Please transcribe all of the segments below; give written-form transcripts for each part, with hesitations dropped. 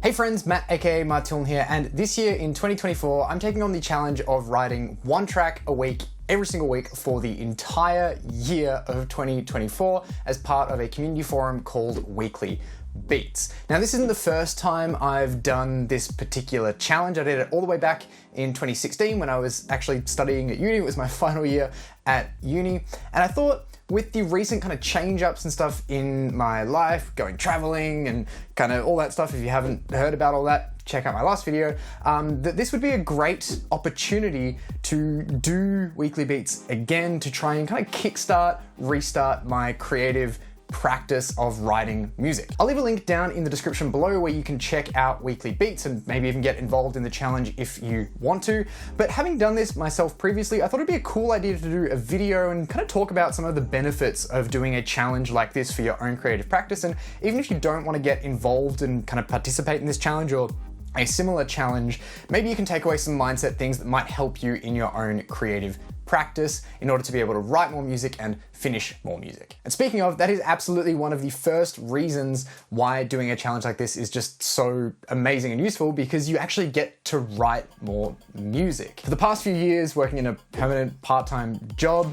Hey friends, Matt aka Martin here, and this year in 2024, I'm taking on the challenge of writing one track a week every single week for the entire year of 2024 as part of a community forum called Weekly Beats. Now, this isn't the first time I've done this particular challenge. I did it all the way back in 2016 when I was actually studying at uni. It was my final year at uni, and I thought with the recent kind of change-ups and stuff in my life, going traveling and kind of all that stuff, if you haven't heard about all that, check out my last video, that this would be a great opportunity to do Weekly Beats again, to try and kind of kickstart, restart my creative practice of writing music. I'll leave a link down in the description below where you can check out Weekly Beats and maybe even get involved in the challenge if you want to. But having done this myself previously, I thought it'd be a cool idea to do a video and kind of talk about some of the benefits of doing a challenge like this for your own creative practice. And even if you don't want to get involved and kind of participate in this challenge or a similar challenge, maybe you can take away some mindset things that might help you in your own creative practice in order to be able to write more music and finish more music. And speaking of, that is absolutely one of the first reasons why doing a challenge like this is just so amazing and useful, because you actually get to write more music. For the past few years, working in a permanent part-time job,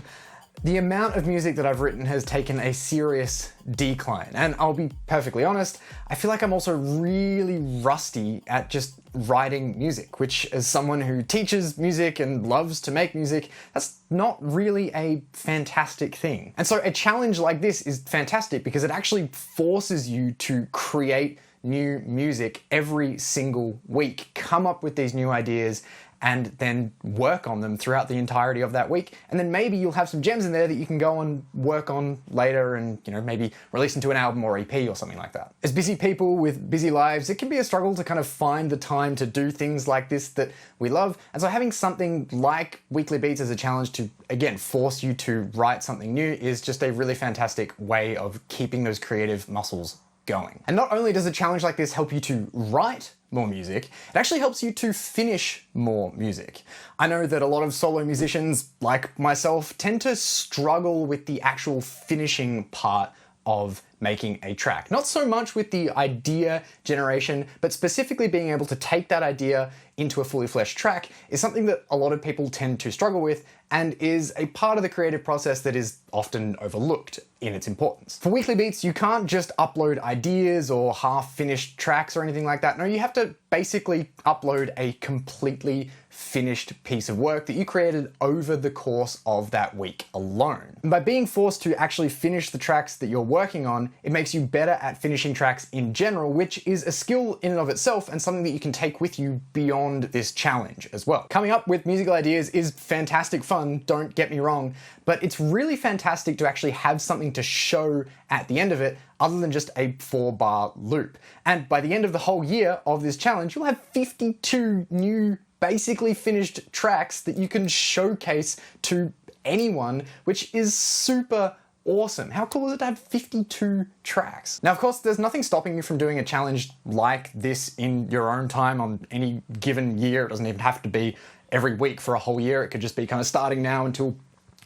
the amount of music that I've written has taken a serious decline. And I'll be perfectly honest, I feel like I'm also really rusty at just writing music, which as someone who teaches music and loves to make music, that's not really a fantastic thing. And so a challenge like this is fantastic because it actually forces you to create new music every single week, come up with these new ideas, and then work on them throughout the entirety of that week. And then maybe you'll have some gems in there that you can go and work on later and, maybe release into an album or EP or something like that. As busy people with busy lives, it can be a struggle to kind of find the time to do things like this that we love. And so having something like Weekly Beats as a challenge to, again, force you to write something new is just a really fantastic way of keeping those creative muscles going. And not only does a challenge like this help you to write more music, it actually helps you to finish more music. I know that a lot of solo musicians, like myself, tend to struggle with the actual finishing part of making a track. Not so much with the idea generation, but specifically being able to take that idea into a fully fleshed track is something that a lot of people tend to struggle with and is a part of the creative process that is often overlooked in its importance. For Weekly Beats, you can't just upload ideas or half-finished tracks or anything like that. No, you have to basically upload a completely finished piece of work that you created over the course of that week alone. And by being forced to actually finish the tracks that you're working on, it makes you better at finishing tracks in general, which is a skill in and of itself and something that you can take with you beyond this challenge as well. Coming up with musical ideas is fantastic fun, don't get me wrong, but it's really fantastic to actually have something to show at the end of it other than just a 4-bar loop. And by the end of the whole year of this challenge, you'll have 52 new basically finished tracks that you can showcase to anyone, which is super awesome. How cool is it to have 52 tracks? Now, of course, there's nothing stopping you from doing a challenge like this in your own time on any given year. It doesn't even have to be every week for a whole year. It could just be kind of starting now until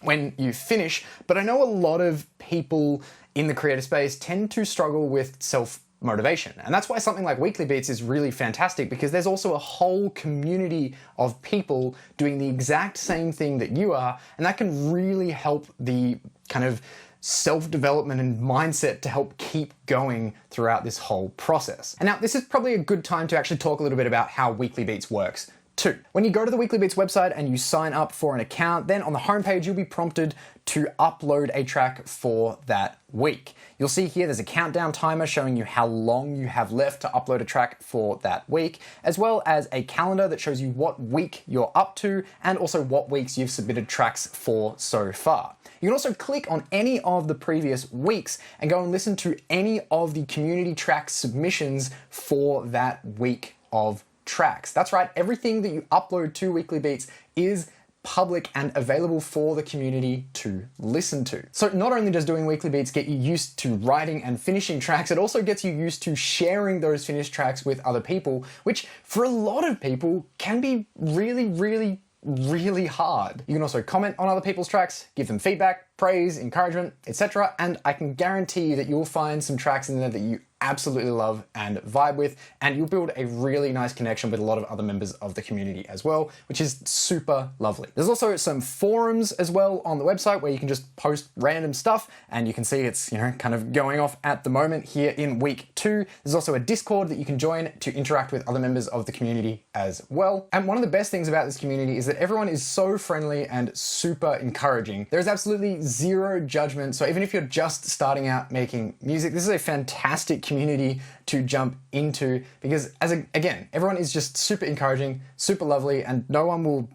when you finish. But I know a lot of people in the creative space tend to struggle with self-motivation. And that's why something like Weekly Beats is really fantastic, because there's also a whole community of people doing the exact same thing that you are, and that can really help the kind of self-development and mindset to help keep going throughout this whole process. And now this is probably a good time to actually talk a little bit about how Weekly Beats works too. When you go to the Weekly Beats website and you sign up for an account, then on the homepage you'll be prompted to upload a track for that week. You'll see here there's a countdown timer showing you how long you have left to upload a track for that week, as well as a calendar that shows you what week you're up to and also what weeks you've submitted tracks for so far. You can also click on any of the previous weeks and go and listen to any of the community track submissions for that week of tracks. That's right, everything that you upload to Weekly Beats is public and available for the community to listen to. So not only does doing Weekly Beats get you used to writing and finishing tracks, it also gets you used to sharing those finished tracks with other people, which for a lot of people can be really hard. You can also comment on other people's tracks, give them feedback, praise, encouragement, etc. And I can guarantee that you'll find some tracks in there that you absolutely love and vibe with, and you'll build a really nice connection with a lot of other members of the community as well, which is super lovely. There's also some forums as well on the website where you can just post random stuff, and you can see it's, kind of going off at the moment here in week 2. There's also a Discord that you can join to interact with other members of the community as well. And one of the best things about this community is that everyone is so friendly and super encouraging. There's absolutely zero judgment. So even if you're just starting out making music, this is a fantastic community to jump into, because again, everyone is just super encouraging, super lovely, and no one will,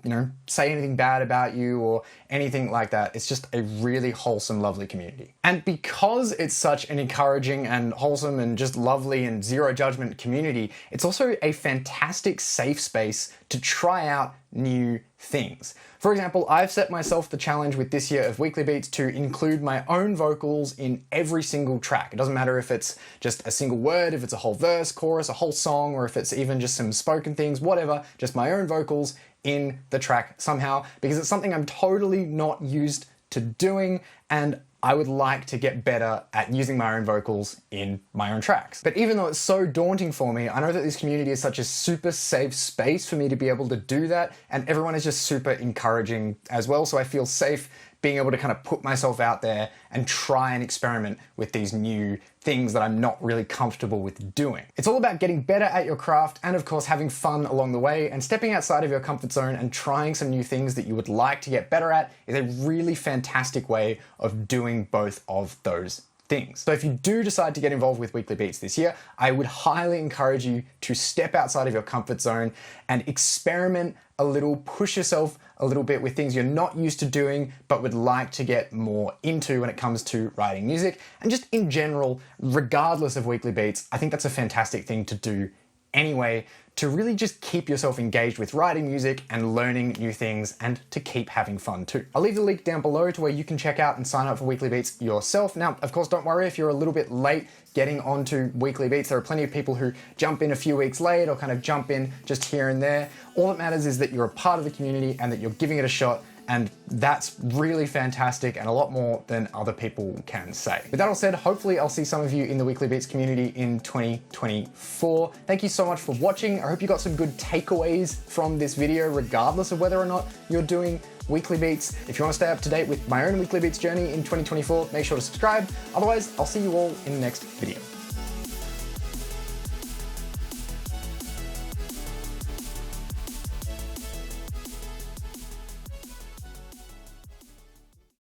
say anything bad about you or anything like that. It's just a really wholesome, lovely community. And because it's such an encouraging and wholesome and just lovely and zero judgment community, it's also a fantastic safe space to try out new things. For example, I've set myself the challenge with this year of Weekly Beats to include my own vocals in every single track. It doesn't matter if it's just a single word, if it's a whole verse, chorus, a whole song, or if it's even just some spoken things, whatever, just my own vocals in the track somehow, because it's something I'm totally not used to doing, and I would like to get better at using my own vocals in my own tracks. But even though it's so daunting for me, I know that this community is such a super safe space for me to be able to do that, and everyone is just super encouraging as well, so I feel safe being able to kind of put myself out there and try and experiment with these new things that I'm not really comfortable with doing. It's all about getting better at your craft and of course having fun along the way, and stepping outside of your comfort zone and trying some new things that you would like to get better at is a really fantastic way of doing both of those things. So if you do decide to get involved with Weekly Beats this year, I would highly encourage you to step outside of your comfort zone and experiment a little, push yourself a little bit with things you're not used to doing but would like to get more into when it comes to writing music. And just in general, regardless of Weekly Beats, I think that's a fantastic thing to do anyway, to really just keep yourself engaged with writing music and learning new things, and to keep having fun too. I'll leave the link down below to where you can check out and sign up for Weekly Beats yourself. Now, of course, don't worry if you're a little bit late getting onto Weekly Beats. There are plenty of people who jump in a few weeks late or kind of jump in just here and there. All that matters is that you're a part of the community and that you're giving it a shot, and that's really fantastic and a lot more than other people can say. With that all said, hopefully I'll see some of you in the Weekly Beats community in 2024. Thank you so much for watching. I hope you got some good takeaways from this video, regardless of whether or not you're doing Weekly Beats. If you want to stay up to date with my own Weekly Beats journey in 2024, make sure to subscribe. Otherwise, I'll see you all in the next video.